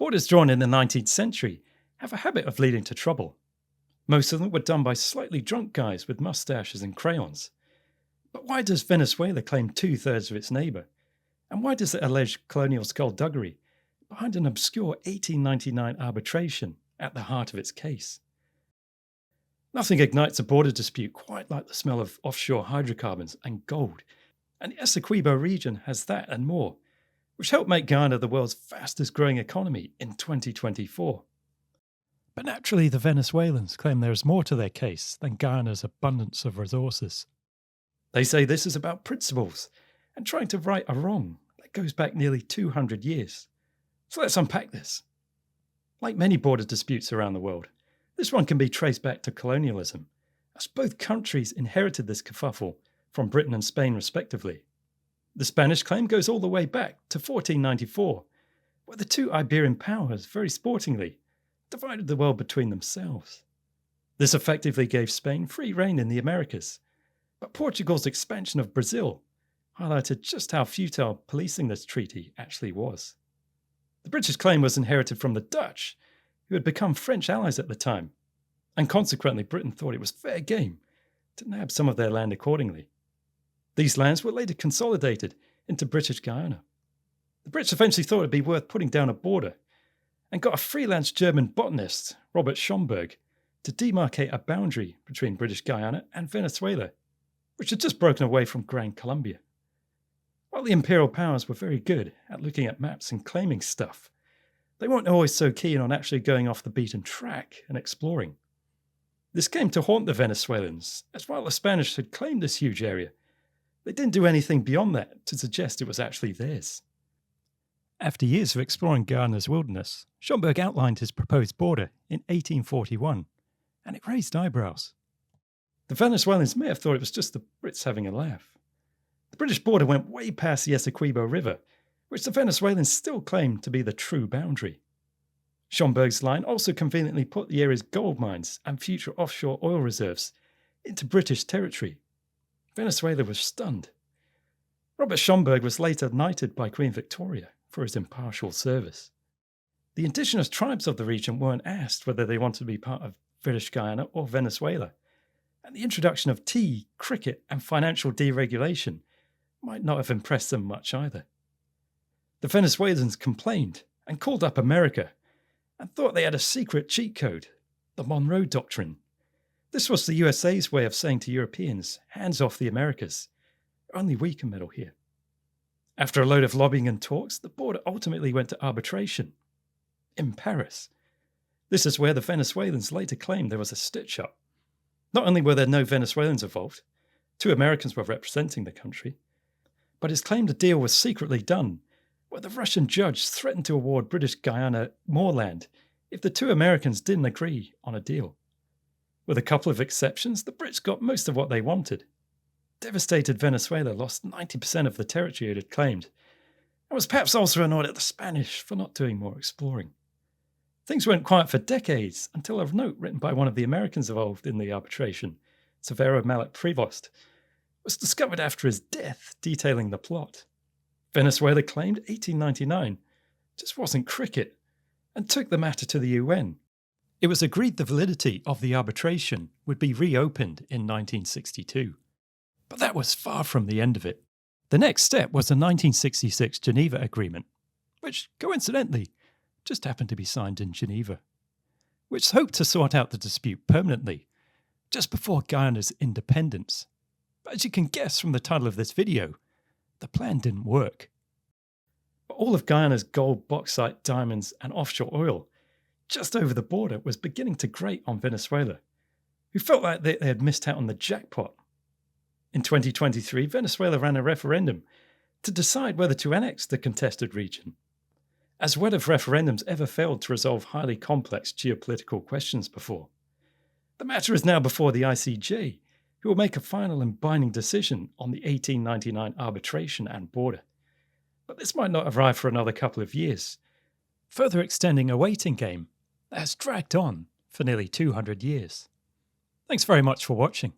Borders drawn in the 19th century have a habit of leading to trouble. Most of them were done by slightly drunk guys with mustaches and crayons. But why does Venezuela claim 2/3 of its neighbour? And why does it allege colonial skullduggery behind an obscure 1899 arbitration at the heart of its case? Nothing ignites a border dispute quite like the smell of offshore hydrocarbons and gold, and the Essequibo region has that and more, which helped make Guyana the world's fastest growing economy in 2024. But naturally, the Venezuelans claim there is more to their case than Guyana's abundance of resources. They say this is about principles and trying to right a wrong that goes back nearly 200 years. So let's unpack this. Like many border disputes around the world, this one can be traced back to colonialism, as both countries inherited this kerfuffle from Britain and Spain respectively. The Spanish claim goes all the way back to 1494, where the two Iberian powers, very sportingly, divided the world between themselves. This effectively gave Spain free rein in the Americas, but Portugal's expansion of Brazil highlighted just how futile policing this treaty actually was. The British claim was inherited from the Dutch, who had become French allies at the time, and consequently Britain thought it was fair game to nab some of their land accordingly. These lands were later consolidated into British Guyana. The Brits eventually thought it would be worth putting down a border and got a freelance German botanist, Robert Schomburgk, to demarcate a boundary between British Guyana and Venezuela, which had just broken away from Gran Colombia. While the imperial powers were very good at looking at maps and claiming stuff, they weren't always so keen on actually going off the beaten track and exploring. This came to haunt the Venezuelans, as while the Spanish had claimed this huge area, they didn't do anything beyond that to suggest it was actually theirs. After years of exploring Guyana's wilderness, Schomburgk outlined his proposed border in 1841, and it raised eyebrows. The Venezuelans may have thought it was just the Brits having a laugh. The British border went way past the Essequibo River, which the Venezuelans still claimed to be the true boundary. Schomburgk's line also conveniently put the area's gold mines and future offshore oil reserves into British territory. Venezuela was stunned. Robert Schomburgk was later knighted by Queen Victoria for his impartial service. The indigenous tribes of the region weren't asked whether they wanted to be part of British Guyana or Venezuela, and the introduction of tea, cricket, and financial deregulation might not have impressed them much either. The Venezuelans complained and called up America and thought they had a secret cheat code, the Monroe Doctrine. This was the USA's way of saying to Europeans, hands off the Americas. Only we can meddle here. After a load of lobbying and talks, the border ultimately went to arbitration in Paris. This is where the Venezuelans later claimed there was a stitch-up. Not only were there no Venezuelans involved, 2 Americans were representing the country, but it's claimed a deal was secretly done, where the Russian judge threatened to award British Guyana more land if the 2 Americans didn't agree on a deal. With a couple of exceptions, the Brits got most of what they wanted. Devastated Venezuela lost 90% of the territory it had claimed, and was perhaps also annoyed at the Spanish for not doing more exploring. Things went quiet for decades until a note written by one of the Americans involved in the arbitration, Severo Mallet Prevost, was discovered after his death, detailing the plot. Venezuela claimed 1899 just wasn't cricket and took the matter to the UN. It was agreed the validity of the arbitration would be reopened in 1962. But that was far from the end of it. The next step was the 1966 Geneva Agreement, which, coincidentally, just happened to be signed in Geneva, which hoped to sort out the dispute permanently, just before Guyana's independence. But as you can guess from the title of this video, the plan didn't work. But all of Guyana's gold, bauxite, diamonds, and offshore oil just over the border was beginning to grate on Venezuela, who felt like they had missed out on the jackpot. In 2023, Venezuela ran a referendum to decide whether to annex the contested region. As what if referendums ever failed to resolve highly complex geopolitical questions before? The matter is now before the ICJ, who will make a final and binding decision on the 1899 arbitration and border. But this might not arrive for another couple of years, further extending a waiting game that has dragged on for nearly 200 years. Thanks very much for watching.